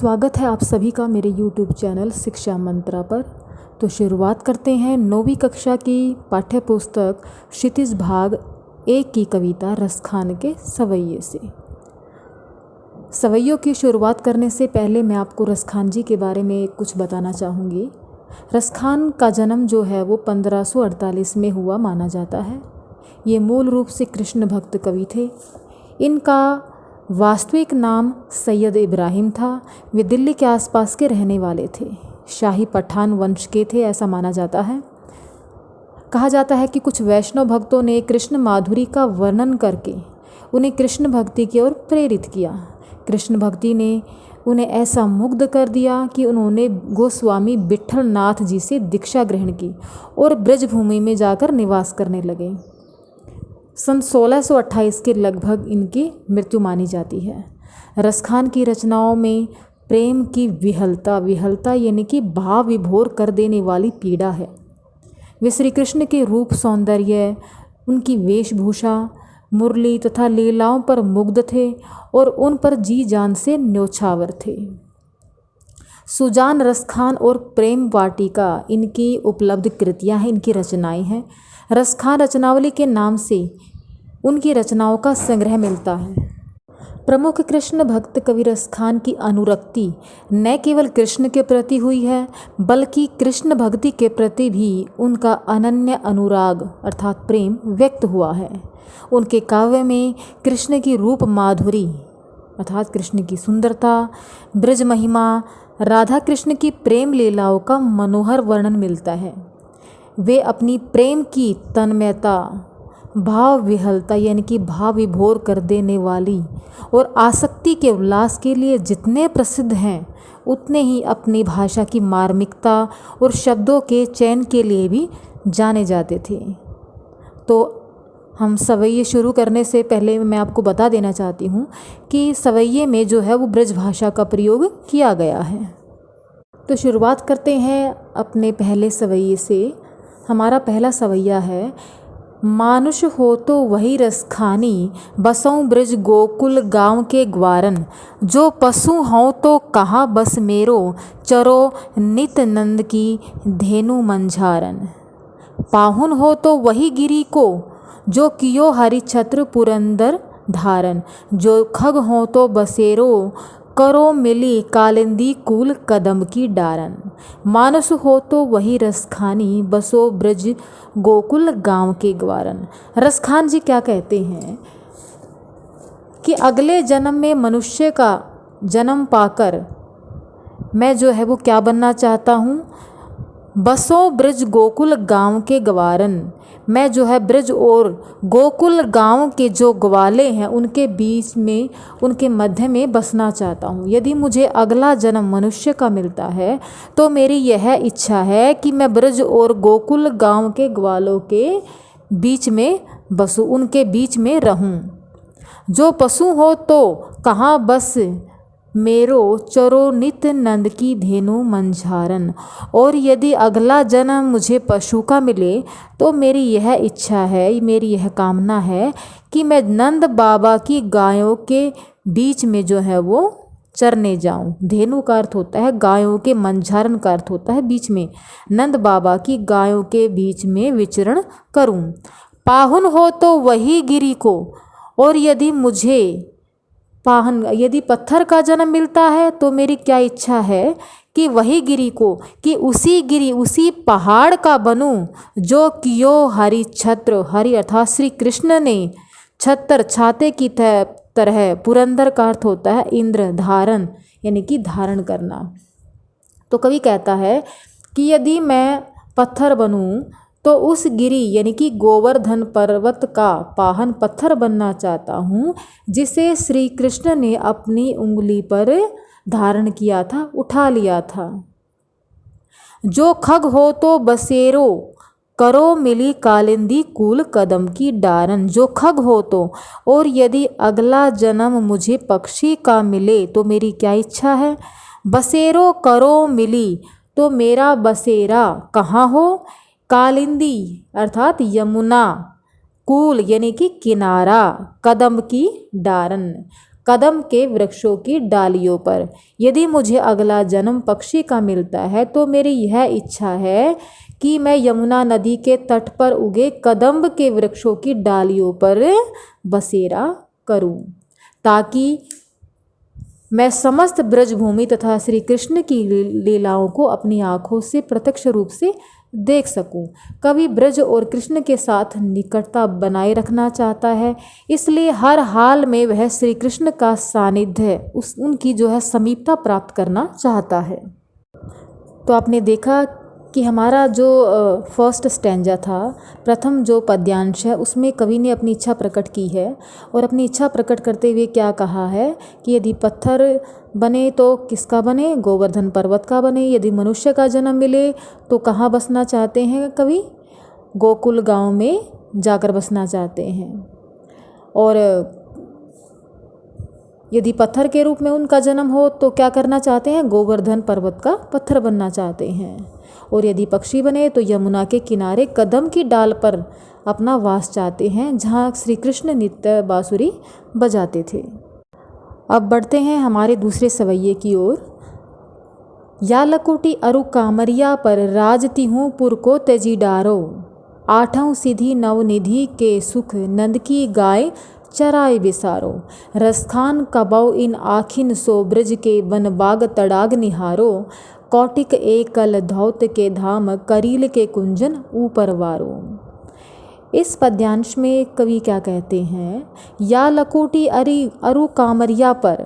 स्वागत है आप सभी का मेरे YouTube चैनल शिक्षा मंत्रा पर। तो शुरुआत करते हैं 9वीं कक्षा की पाठ्य पुस्तक क्षितिज भाग 1 की कविता रसखान के सवैये से। सवैयों की शुरुआत करने से पहले मैं आपको रसखान जी के बारे में कुछ बताना चाहूँगी। रसखान का जन्म जो है वो 1548 में हुआ माना जाता है। ये मूल रूप से कृष्ण भक्त कवि थे। इनका वास्तविक नाम सैयद इब्राहिम था। वे दिल्ली के आसपास के रहने वाले थे। शाही पठान वंश के थे ऐसा माना जाता है। कहा जाता है कि कुछ वैष्णव भक्तों ने कृष्ण माधुरी का वर्णन करके उन्हें कृष्ण भक्ति की ओर प्रेरित किया। कृष्ण भक्ति ने उन्हें ऐसा मुग्ध कर दिया कि उन्होंने गोस्वामी विट्ठल नाथ जी से दीक्षा ग्रहण की और ब्रजभूमि में जाकर निवास करने लगे। सन 1628 के लगभग इनकी मृत्यु मानी जाती है। रसखान की रचनाओं में प्रेम की विहलता यानी कि भाव विभोर कर देने वाली पीड़ा है। वे श्री कृष्ण के रूप सौंदर्य, उनकी वेशभूषा, मुरली तथा लीलाओं पर मुग्ध थे और उन पर जी जान से न्योछावर थे। सुजान रसखान और प्रेम वाटिका इनकी उपलब्ध कृतियाँ हैं, इनकी रचनाएं हैं। रसखान रचनावली के नाम से उनकी रचनाओं का संग्रह मिलता है। प्रमुख कृष्ण भक्त कवि रसखान की अनुरक्ति न केवल कृष्ण के प्रति हुई है बल्कि कृष्ण भक्ति के प्रति भी उनका अनन्य अनुराग अर्थात प्रेम व्यक्त हुआ है। उनके काव्य में कृष्ण की रूप माधुरी अर्थात कृष्ण की सुंदरता, ब्रज महिमा, राधा कृष्ण की प्रेम लीलाओं का मनोहर वर्णन मिलता है। वे अपनी प्रेम की तन्मयता, भाव विहलता यानी कि भाव विभोर कर देने वाली और आसक्ति के उल्लास के लिए जितने प्रसिद्ध हैं उतने ही अपनी भाषा की मार्मिकता और शब्दों के चयन के लिए भी जाने जाते थे। तो हम सवैये शुरू करने से पहले मैं आपको बता देना चाहती हूँ कि सवैये में जो है वो ब्रज भाषा का प्रयोग किया गया है। तो शुरुआत करते हैं अपने पहले सवैये से। हमारा पहला सवैया है, मानुष हो तो वही रसखानी, बसों ब्रज गोकुल गांव के ग्वारन, जो पशु हों तो कहाँ बस मेरो, चरो नित नंद की धेनु मंझारन। पाहुन हो तो वही गिरी को, जो कियो हरि छत्र पुरंदर धारन, जो खग हो तो बसेरो, करो मिली कालिंदी कूल कदम की डारन। मानस हो तो वही रसखानी, बसो ब्रज गोकुल गांव के ग्वारन। रसखान जी क्या कहते हैं कि अगले जन्म में मनुष्य का जन्म पाकर मैं जो है वो क्या बनना चाहता हूँ, बसो ब्रज गोकुल गांव के ग्वारन। मैं जो है ब्रज और गोकुल गांव के जो ग्वाले हैं उनके बीच में, उनके मध्य में बसना चाहता हूँ। यदि मुझे अगला जन्म मनुष्य का मिलता है तो मेरी यह इच्छा है कि मैं ब्रज और गोकुल गांव के ग्वालों के बीच में बसूँ, उनके बीच में रहूँ। जो पशु हो तो कहाँ बस मेरो, चरो नित नंद की धेनु मंझारन। और यदि अगला जन्म मुझे पशु का मिले तो मेरी यह इच्छा है, मेरी यह कामना है कि मैं नंद बाबा की गायों के बीच में जो है वो चरने जाऊं। धेनु का अर्थ होता है गायों के, मंझारन का अर्थ होता है बीच में। नंद बाबा की गायों के बीच में विचरण करूं। पाहुन हो तो वही गिरी को, और यदि मुझे पाहन यदि पत्थर का जन्म मिलता है तो मेरी क्या इच्छा है कि वही गिरी को, कि उसी गिरी उसी पहाड़ का बनूं, जो कियो हरि छत्र, हरि अर्थात श्री कृष्ण ने छत्र छाते की तरह, पुरंदर का अर्थ होता है इंद्र, धारण यानी कि धारण करना। तो कवि कहता है कि यदि मैं पत्थर बनूं तो उस गिरी यानी कि गोवर्धन पर्वत का पाहन पत्थर बनना चाहता हूँ, जिसे श्री कृष्ण ने अपनी उंगली पर धारण किया था, उठा लिया था। जो खग हो तो बसेरो, करो मिली कालिंदी कूल कदम की डारन। जो खग हो तो, और यदि अगला जन्म मुझे पक्षी का मिले तो मेरी क्या इच्छा है, बसेरो करो मिली, तो मेरा बसेरा कहाँ हो, कालिंदी अर्थात यमुना, कूल यानी कि किनारा, कदम की डारन। कदम के वृक्षों की डालियों पर। यदि मुझे अगला जन्म पक्षी का मिलता है तो मेरी यह इच्छा है कि मैं यमुना नदी के तट पर उगे कदम्ब के वृक्षों की डालियों पर बसेरा करूं, ताकि मैं समस्त ब्रजभूमि तथा श्री कृष्ण की लीलाओं को अपनी आँखों से प्रत्यक्ष रूप से देख सकूं। कवि ब्रज और कृष्ण के साथ निकटता बनाए रखना चाहता है, इसलिए हर हाल में वह श्री कृष्ण का सानिध्य उनकी जो है समीपता प्राप्त करना चाहता है। तो आपने देखा कि हमारा जो फर्स्ट स्टैंजा था, प्रथम जो पद्यांश है, उसमें कवि ने अपनी इच्छा प्रकट की है और अपनी इच्छा प्रकट करते हुए क्या कहा है कि यदि पत्थर बने तो किसका बने, गोवर्धन पर्वत का बने। यदि मनुष्य का जन्म मिले तो कहाँ बसना चाहते हैं कवि, गोकुल गांव में जाकर बसना चाहते हैं। और यदि पत्थर के रूप में उनका जन्म हो तो क्या करना चाहते हैं, गोवर्धन पर्वत का पत्थर बनना चाहते हैं। और यदि पक्षी बने तो यमुना के किनारे कदम की डाल पर अपना वास चाहते हैं, जहाँ श्री कृष्ण नित्य बांसुरी बजाते थे। अब बढ़ते हैं हमारे दूसरे सवैये की ओर। या लकोटी अरु कामरिया पर राजती हूँ पुर को तेजी डारो, आठों सिद्धि नवनिधि के सुख नंद की गाय चराए बिसारो। रसखान कबौ इन आखिन सो ब्रज के वन बाग तड़ाग निहारो, कौटिक एकल धौत के धाम करील के कुंजन ऊपर वारो। इस पद्यांश में कवि क्या कहते हैं, या लकोटी अरु कामरिया पर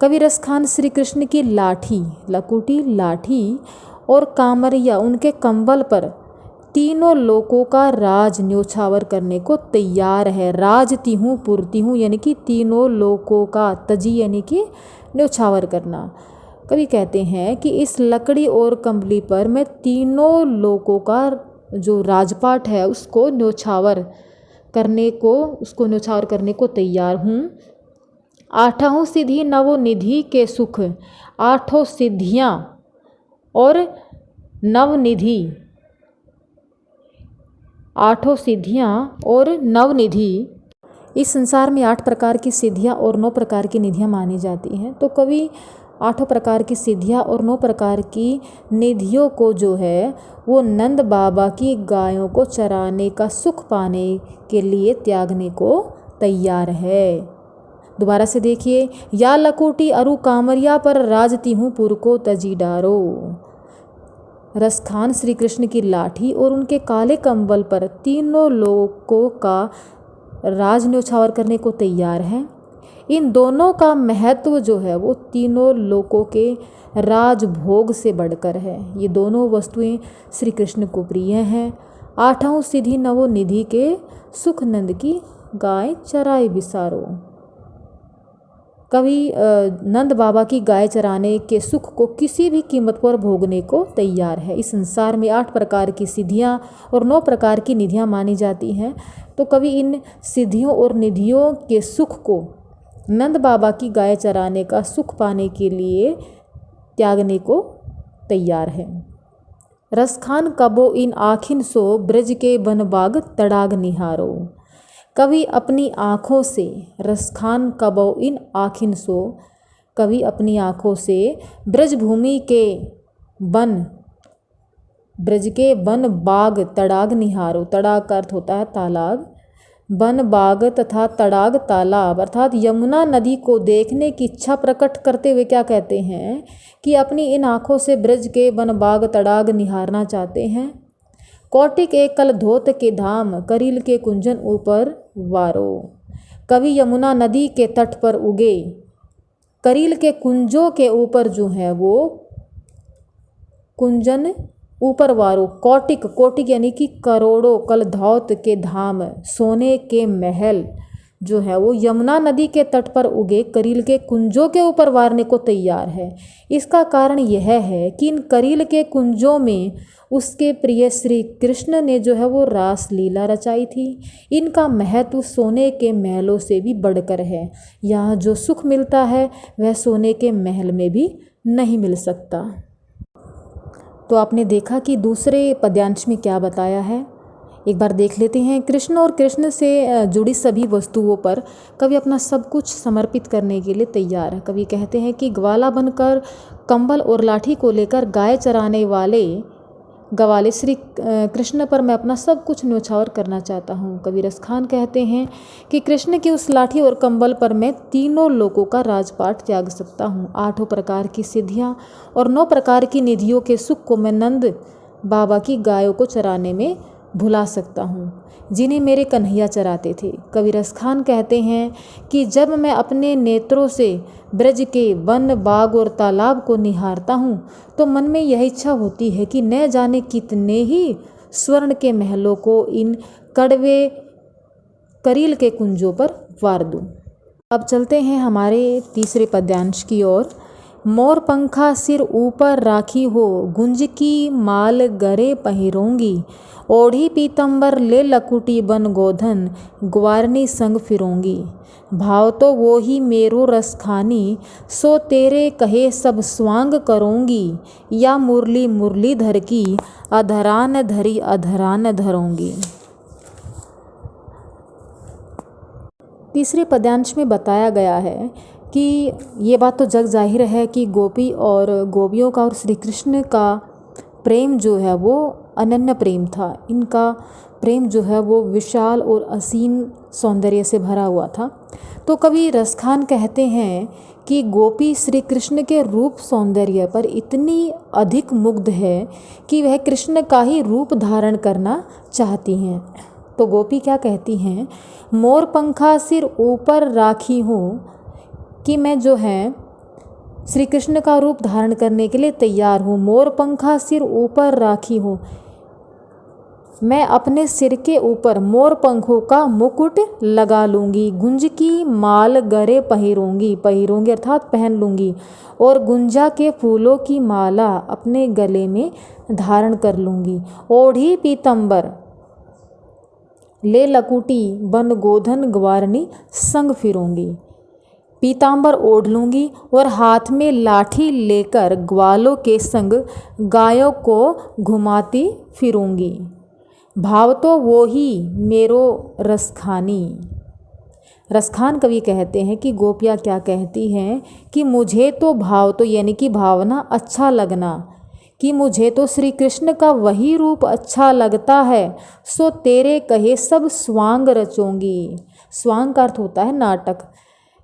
कवि रसखान श्री कृष्ण की लाठी, लकोटी लाठी और कामरिया उनके कंबल पर तीनों लोकों का राज न्योछावर करने को तैयार है। राजती हूँ पुरती हूँ यानी कि तीनों लोकों का, तजी यानी कि न्योछावर करना। कवि कहते हैं कि इस लकड़ी और कंबली पर मैं तीनों लोकों का जो राजपाट है उसको न्योछावर करने को तैयार हूँ। आठों सिद्धि नवनिधि के सुख, आठों सिद्धियाँ और नवनिधि, आठों सिद्धियाँ और नवनिधि, इस संसार में 8 प्रकार की सिद्धियाँ और 9 प्रकार की निधियाँ मानी जाती हैं। तो कवि 8 प्रकार की सिद्धियाँ और 9 प्रकार की निधियों को जो है वो नंद बाबा की गायों को चराने का सुख पाने के लिए त्यागने को तैयार है। दोबारा से देखिए, या लकोटी अरु कामरिया पर राजती हूँ पुर को तजी डारो। रसखान श्री कृष्ण की लाठी और उनके काले कंबल पर तीनों लोकों का राज न्योछावर करने को तैयार है। इन दोनों का महत्व जो है वो तीनों लोकों के राजभोग से बढ़कर है। ये दोनों वस्तुएं श्री कृष्ण को प्रिय हैं। आठों सिद्धि नवनिधि के सुख नंद की गाय चराए बिसारो। कवि नंद बाबा की गाय चराने के सुख को किसी भी कीमत पर भोगने को तैयार है। इस संसार में 8 प्रकार की सिद्धियां और 9 प्रकार की निधियां मानी जाती हैं। तो कवि इन सिद्धियों और निधियों के सुख को नंद बाबा की गाय चराने का सुख पाने के लिए त्यागने को तैयार है। रसखान कबो इन आखिन सो ब्रज के वन बाग तड़ाग निहारो। कवि अपनी आँखों से, रसखान कबो इन आखिन सो, कवि अपनी आँखों से ब्रजभूमि के वन, ब्रज के वन बाग तड़ाग निहारो। तड़ाग का अर्थ होता है तालाब, वन बाग तथा तड़ाग तालाब अर्थात यमुना नदी को देखने की इच्छा प्रकट करते हुए क्या कहते हैं कि अपनी इन आँखों से ब्रज के वन बाग तड़ाग निहारना चाहते हैं। कौटिक एकल धोत के धाम करील के कुंजन ऊपर वारो। कवि यमुना नदी के तट पर उगे करील के कुंजों के ऊपर जो है वो कुंजन ऊपर वारो। कौटिक, कौटिक यानी कि करोड़ों कलधौत के धाम, सोने के महल जो है वो यमुना नदी के तट पर उगे करील के कुंजों के ऊपर वारने को तैयार है। इसका कारण यह है कि इन करील के कुंजों में उसके प्रिय श्री कृष्ण ने जो है वो रास लीला रचाई थी। इनका महत्व सोने के महलों से भी बढ़कर है। यहाँ जो सुख मिलता है वह सोने के महल में भी नहीं मिल सकता। तो आपने देखा कि दूसरे पद्यांश में क्या बताया है। एक बार देख लेते हैं। कृष्ण और कृष्ण से जुड़ी सभी वस्तुओं पर कवि अपना सब कुछ समर्पित करने के लिए तैयार है। कवि कहते हैं कि ग्वाला बनकर कंबल और लाठी को लेकर गाय चराने वाले ग्वाले श्री कृष्ण पर मैं अपना सब कुछ न्यौछावर करना चाहता हूँ। कवि रसखान कहते हैं कि कृष्ण की उस लाठी और कंबल पर मैं तीनों लोकों का राजपाट त्याग सकता हूँ। 8 प्रकार की सिद्धियाँ और 9 प्रकार की निधियों के सुख को मैं नंद बाबा की गायों को चराने में भुला सकता हूँ, जिन्हें मेरे कन्हैया चराते थे। कवि रसखान कहते हैं कि जब मैं अपने नेत्रों से ब्रज के वन बाग और तालाब को निहारता हूँ तो मन में यह इच्छा होती है कि न जाने कितने ही स्वर्ण के महलों को इन कड़वे करील के कुंजों पर वार दूँ। अब चलते हैं हमारे तीसरे पद्यांश की ओर। मोर पंखा सिर ऊपर राखी हो, गुंज की माल गरे पहिरोंगी, ओढ़ी पीतंबर ले लकुटी बन गोधन, ग्वारनी संग फिरोंगी। भाव तो वो ही मेरो रसखानी, सो तेरे कहे सब स्वांग करोंगी, या मुरली मुरलीधर की अधरान धरी अधरान धरोंगी। तीसरे पद्यांश में बताया गया है कि ये बात तो जग जाहिर है कि गोपी और गोपियों का और श्री कृष्ण का प्रेम जो है वो अनन्य प्रेम था। इनका प्रेम जो है वो विशाल और असीम सौंदर्य से भरा हुआ था। तो कवि रसखान कहते हैं कि गोपी श्री कृष्ण के रूप सौंदर्य पर इतनी अधिक मुग्ध है कि वह कृष्ण का ही रूप धारण करना चाहती हैं। तो गोपी क्या कहती हैं, मोर पंखा सिर ऊपर राखी हूँ, कि मैं जो है श्री कृष्ण का रूप धारण करने के लिए तैयार हूँ। मोर पंखा सिर ऊपर राखी हूँ, मैं अपने सिर के ऊपर मोर पंखों का मुकुट लगा लूँगी। गुंज की माल गरे पहिरूँगी, पहिरूँगी अर्थात पहन लूँगी, और गुंजा के फूलों की माला अपने गले में धारण कर लूँगी। ओढ़ी पीतंबर ले लकुटी बन गोधन ग्वारनी संग फिरूँगी, पीतांबर ओढ़ लूँगी और हाथ में लाठी लेकर ग्वालों के संग गायों को घुमाती फिरूँगी। भाव तो वो ही मेरो रसखानी। रसखान कवि कहते हैं कि गोपियाँ क्या कहती हैं कि मुझे तो भाव तो यानी कि भावना अच्छा लगना, कि मुझे तो श्री कृष्ण का वही रूप अच्छा लगता है, सो तेरे कहे सब स्वांग रचोंगी। स्वांग का अर्थ होता है नाटक।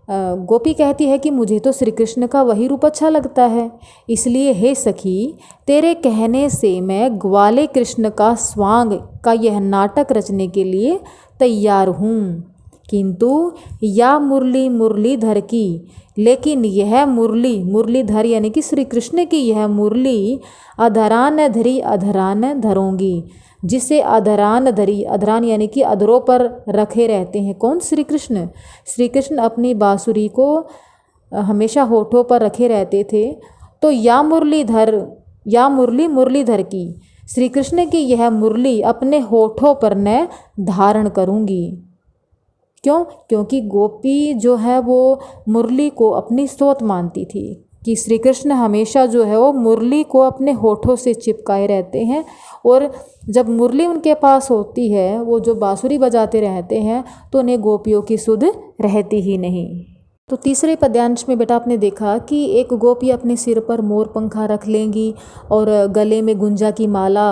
गोपी कहती है कि मुझे तो श्री कृष्ण का वही रूप अच्छा लगता है, इसलिए हे सखी तेरे कहने से मैं ग्वाले कृष्ण का स्वांग का यह नाटक रचने के लिए तैयार हूँ। किंतु या मुरली मुरलीधर की, लेकिन यह मुरली मुरलीधर यानी कि श्री कृष्ण की यह मुरली अधरान धरी अधरान धरोंगी, जिसे अधरान धरी, अधरान यानी कि अधरों पर रखे रहते हैं। कौन? श्री कृष्ण। श्री कृष्ण अपनी बांसुरी को हमेशा होठों पर रखे रहते थे। तो या मुरलीधर, या मुरली मुरलीधर की, श्री कृष्ण की यह मुरली अपने होठों पर मैं धारण करूँगी। क्यों? क्योंकि गोपी जो है वो मुरली को अपनी स्तोत्र मानती थी कि श्री कृष्ण हमेशा जो है वो मुरली को अपने होठों से चिपकाए रहते हैं, और जब मुरली उनके पास होती है, वो जो बांसुरी बजाते रहते हैं, तो उन्हें गोपियों की सुध रहती ही नहीं। तो तीसरे पद्यांश में बेटा आपने देखा कि एक गोपी अपने सिर पर मोर पंखा रख लेंगी और गले में गुंजा की माला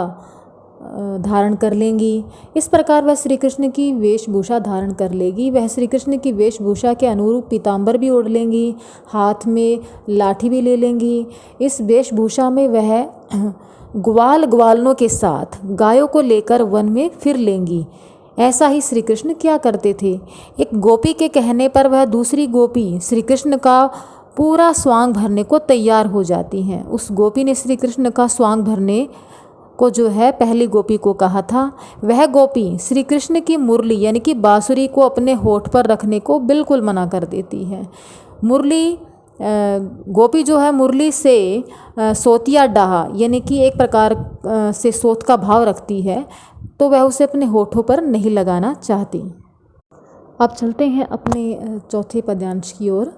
धारण कर लेंगी। इस प्रकार वह श्री कृष्ण की वेशभूषा धारण कर लेगी। वह श्री कृष्ण की वेशभूषा के अनुरूप पीतांबर भी ओढ़ लेंगी, हाथ में लाठी भी ले लेंगी। इस वेशभूषा में वह ग्वालों के साथ गायों को लेकर वन में फिर लेंगी। ऐसा ही श्री कृष्ण क्या करते थे। एक गोपी के कहने पर वह दूसरी गोपी श्री कृष्ण का पूरा स्वांग भरने को तैयार हो जाती हैं। उस गोपी ने श्री कृष्ण का स्वांग भरने को जो है पहली गोपी को कहा था। वह गोपी श्री कृष्ण की मुरली यानी कि बांसुरी को अपने होठ पर रखने को बिल्कुल मना कर देती है। मुरली गोपी जो है मुरली से सोतिया डाहा यानी कि एक प्रकार से सोत का भाव रखती है, तो वह उसे अपने होठों पर नहीं लगाना चाहती। अब चलते हैं अपने चौथे पद्यांश की ओर।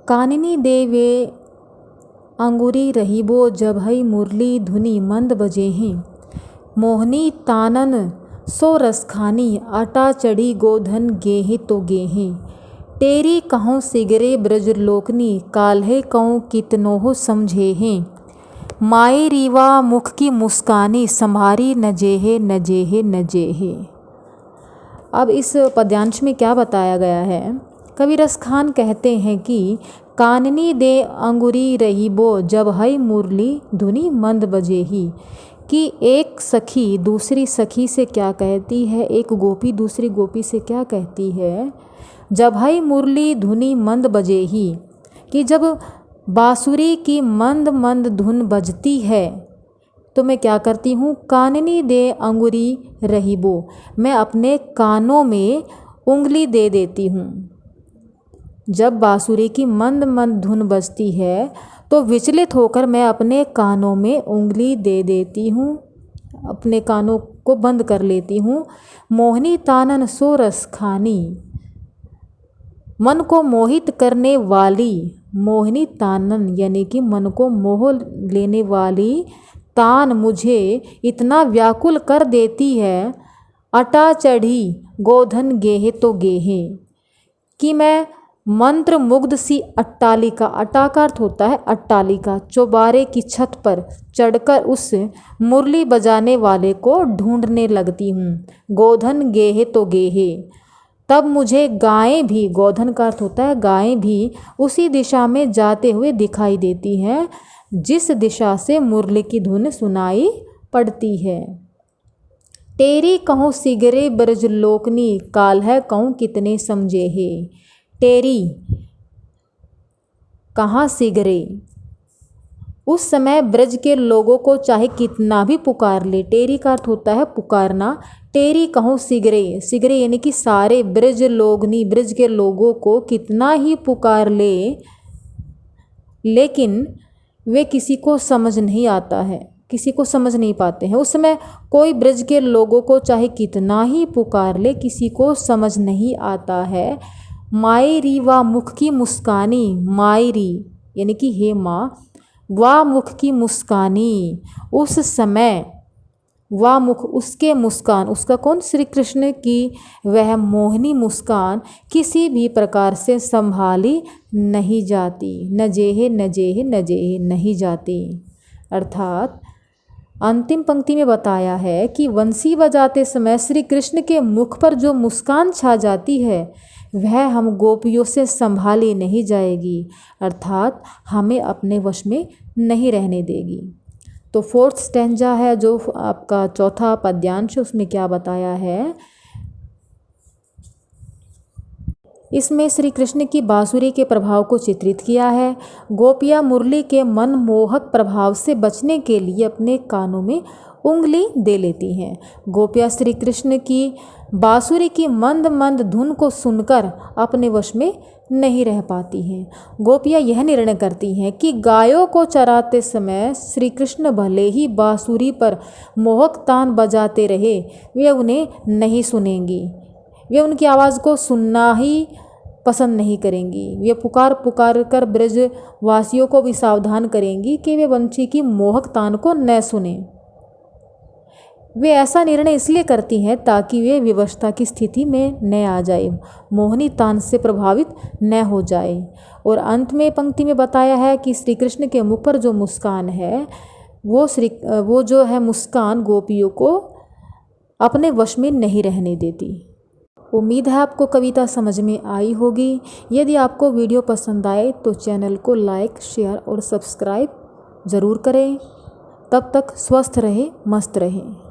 काननी देवे अंगुरी रहीबो जब हई मुरली धुनी मंद बजे हैं, मोहनी तानन सो रस खानी, आटा चढ़ी गोधन गेहे तो गेहे। तेरी कहूँ सिगरे ब्रज लोकनी, काल्हे कहूँ कितनो हो समझे हैं। माए रीवा मुख की मुस्कानी, संभारी न जेहे न जेहे न जेहे। अब इस पद्यांश में क्या बताया गया है? कवि रसखान कहते हैं कि काननी दे अंगुरी रहीबो, जब हई मुरली धुनी मंद बजेही। कि एक सखी दूसरी सखी से क्या कहती है, एक गोपी दूसरी गोपी से क्या कहती है? जब हई मुरली धुनी मंद बजेही, कि जब बांसुरी की मंद मंद धुन बजती है तो मैं क्या करती हूँ? काननी दे अंगुरी रहीबो, मैं अपने कानों में उंगली दे देती हूँ। जब बांसुरी की मंद मंद धुन बजती है तो विचलित होकर मैं अपने कानों में उंगली दे देती हूँ, अपने कानों को बंद कर लेती हूँ। मोहिनी तानन सो रस खानी, मन को मोहित करने वाली, मोहिनी तानन यानी कि मन को मोह लेने वाली तान मुझे इतना व्याकुल कर देती है। अटा चढ़ी गोधन गेहे तो गेहे, कि मैं मंत्र मुग्ध सी अट्टालिका, अट्टा का अर्थ होता है अट्टालिका, चौबारे की छत पर चढ़कर उस मुरली बजाने वाले को ढूंढने लगती हूँ। गोधन गेहे तो गेहे, तब मुझे गायें भी, गोधन का अर्थ होता है गायें भी, उसी दिशा में जाते हुए दिखाई देती हैं जिस दिशा से मुरली की धुन सुनाई पड़ती है। तेरी कहूँ सिगरे ब्रज लोकनी, काल है कहूँ कितने समझे हे। तेरी कहाँ सिगरे, उस समय ब्रज के लोगों को चाहे कितना भी पुकार ले, टेरी का अर्थ होता है पुकारना। टेरी कहूँ सिगरे, सिगरे यानी कि सारे ब्रज लोगनी, ब्रज के लोगों को कितना ही पुकार ले, लेकिन वे किसी को समझ नहीं आता है, किसी को समझ नहीं पाते हैं। उस समय कोई ब्रज के लोगों को चाहे कितना ही पुकार ले, किसी को समझ नहीं आता है। मायरी वा मुख की मुस्कानी, मायरी यानी कि हे माँ, वा मुख की मुस्कानी, उस समय वा मुख उसके मुस्कान, उसका कौन? श्री कृष्ण की वह मोहिनी मुस्कान किसी भी प्रकार से संभाली नहीं जाती। न जेहे न जेहे न जेहे, नहीं जाती। अर्थात अंतिम पंक्ति में बताया है कि वंशी बजाते समय श्री कृष्ण के मुख पर जो मुस्कान छा जाती है वह हम गोपियों से संभाली नहीं जाएगी, अर्थात हमें अपने वश में नहीं रहने देगी। तो फोर्थ स्टैंजा है जो आपका चौथा पद्यांश, उसमें क्या बताया है? इसमें श्री कृष्ण की बांसुरी के प्रभाव को चित्रित किया है। गोपियाँ मुरली के मनमोहक प्रभाव से बचने के लिए अपने कानों में उंगली दे लेती हैं। गोपियाँ श्री कृष्ण की बांसुरी की मंद मंद धुन को सुनकर अपने वश में नहीं रह पाती हैं। गोपियाँ यह निर्णय करती हैं कि गायों को चराते समय श्री कृष्ण भले ही बांसुरी पर मोहक तान बजाते रहे, वे उन्हें नहीं सुनेंगी, वे उनकी आवाज़ को सुनना ही पसंद नहीं करेंगी। वे पुकार पुकार कर ब्रज वासियों को भी सावधान करेंगी कि वे वंशी की मोहक तान को न सुनें। वे ऐसा निर्णय इसलिए करती हैं ताकि वे विवशता की स्थिति में न आ जाए, मोहिनी तान से प्रभावित न हो जाए। और अंत में पंक्ति में बताया है कि श्री कृष्ण के मुख पर जो मुस्कान है वो जो है मुस्कान गोपियों को अपने वश में नहीं रहने देती। उम्मीद है आपको कविता समझ में आई होगी। यदि आपको वीडियो पसंद आए तो चैनल को लाइक, शेयर और सब्सक्राइब ज़रूर करें। तब तक स्वस्थ रहें, मस्त रहें।